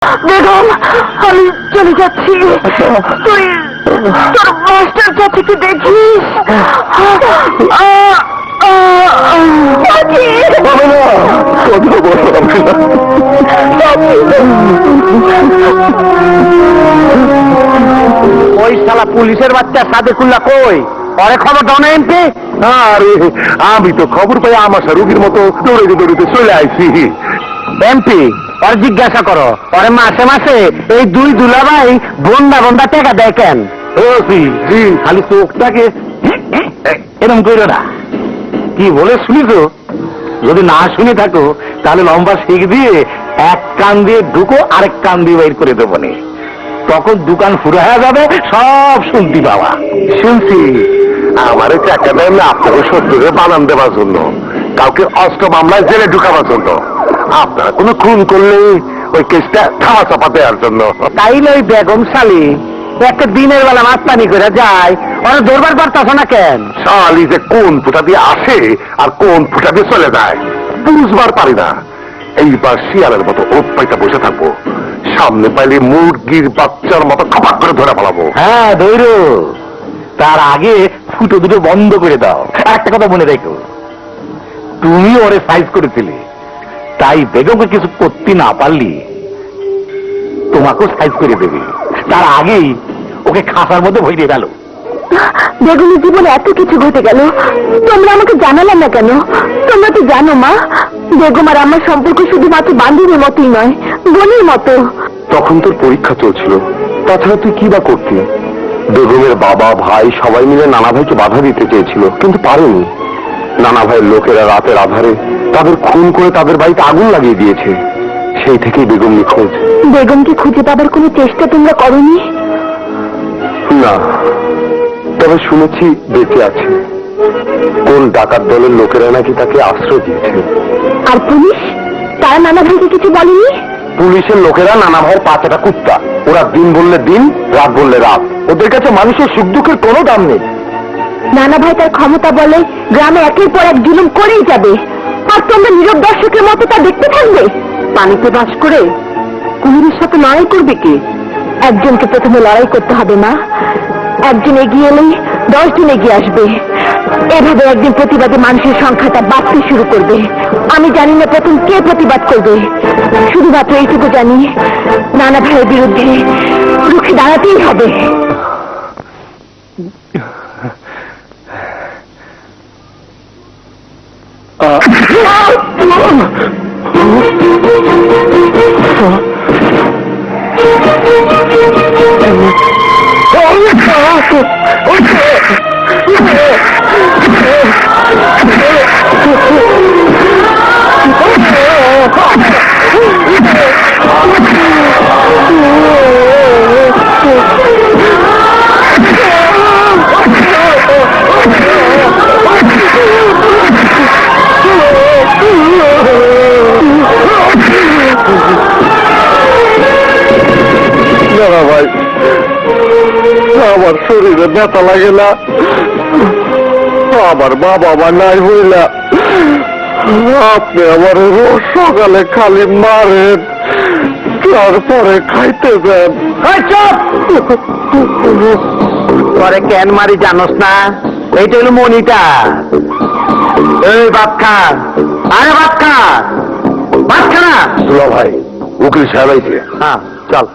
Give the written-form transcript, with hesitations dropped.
বেগম, আমি চলে যাচ্ছি। তুই তোর মাস্টার চাচিকে দেখিস। ওই শালা পুলিশের বাচ্চা সাদেকুল্লাহ কই? পরে খবর দাও না এমপি? আরে আমি তো খবর পাই আমার রুগীর মতো দৌড়ে দৌড়িতে চলে আইছি। এমপি ওর জিজ্ঞাসা করো, পরে মাসে মাসে এই দুই দুলাভাই বন্দা বন্দা টাকা দেয় কেন? জি খালি চোখটাকে এরকম করো না। কি বলে শুনিস? যদি না শুনে থাকো তাহলে লম্বা শিখ দিয়ে এক কান দিয়ে ঢুকো, আরেক কান দিয়ে বাইর করে দেবো নে। তখন দোকান ফুরা হয়ে যাবে, সব শুনতি পাওয়া। শুনছি আমারে টাকা দেন না আপনাকে শত্রুরে বানান দেওয়ার জন্য, কাউকে অস্ত্র মামলায় জেলে ঢুকাবার জন্য, আপনারা কোনো খুন করলে ওই কেসটা থামা চাপা দেওয়ার জন্য। তাইলে ওই বেগম শালি একটা দিনের বেলা মাস্তানি করে যায়, ওরা দরবার পারতাছ না কেন? শালি যে কোন ফুটা দিয়ে আসে আর কোন ফুটা দিয়ে চলে যায় বুঝবার পারি না। এইবার শিয়ালের মতো ওপ পাইটা বসে থাকবো, সামনে পাইলে মুরগির বাচ্চার মতো খপাক করে ধরে পালাবো। হ্যাঁ দৈর, তার আগে ফুটো দুটো বন্ধ করে দাও। একটা কথা মনে রেখো, তুমি ওরে সাইজ করেছিলে, তাই বেগমকে কিছু করতে না পারলি তোমাকেও সাইজ করে দেবে। তার আগেই ওকে খাসার মধ্যে ভরে গেল। বেগমের জীবনে এত কিছু ঘটে গেল, তোমরা আমাকে জানালে না কেন? তোমরা তো জানো মা, বেগম আর আমার সম্পর্ক শুধুমাত্র বান্ধবীর মতোই নয়, বোনের মতো। তখন তোর পরীক্ষা চলছিল, তাছাড়া তুই কি বা করতি? বেগমের বাবা ভাই সবাই মিলে নানা ভাইকে বাধা দিতে চেয়েছিল, কিন্তু পারেনি। নানা ভাইয়ের লোকেরা রাতের আধারে তাদের খুন করে তাদের বাড়িতে আগুন লাগিয়ে দিয়েছে। সেই থেকেই বেগম নিখোঁজ। বেগমকে খুঁজে পাবার কোনো চেষ্টা তোমরা করনি? না, তবে শুনেছি বেঁচে আছে। কোন ডাকাত দলের লোকেরা নাকি তাকে আশ্রয় দিয়েছে। আর পুলিশ, তারা নানা ভাইকে কিছু বলেনি? পুলিশের লোকেরা নানা ভাইয়ের পাঁচটা কুত্তা, ওরা দিন বললে দিন, রাত বললে রাত। ওদের কাছে মানুষের সুখ দুঃখের কোনো দাম নেই। নানা ভাই তার ক্ষমতা বলে গ্রামে একের পর এক জুলুম করেই যাবে, আর তোমরা নীরব দর্শকের মতো তা দেখতে থাকবে। পানিতে বাস করে কুমিরের সাথে লড়াই করবে কে? একজনকে প্রথমে লড়াই করতে হবে মা। একজন এগিয়ে এলেই 10 জন এগিয়ে আসবে। এভাবে একদিন প্রতিবাদী মানুষের সংখ্যাটা বাড়তে শুরু করবে। আমি জানি না প্রথম কে প্রতিবাদ করবে, শুধুমাত্র এইটুকু জানি নানা ভাইয়ের বিরুদ্ধে রুখে দাঁড়াতেই হবে। ভাই, আমার শরীরে ব্যথা লাগে না, আমার মা বাবা নাই হইলা আপনি আমার রোজ সকালে খালি মারেন, তারপরে খাইতে দেন। পরে কেন মারি জানোস না? এইটা হলো মনিটা। এই ভাত খা, আরে ভাত খা, ভাত খা না। ভাই উকিল সাহেব আইছে। হ্যাঁ চল।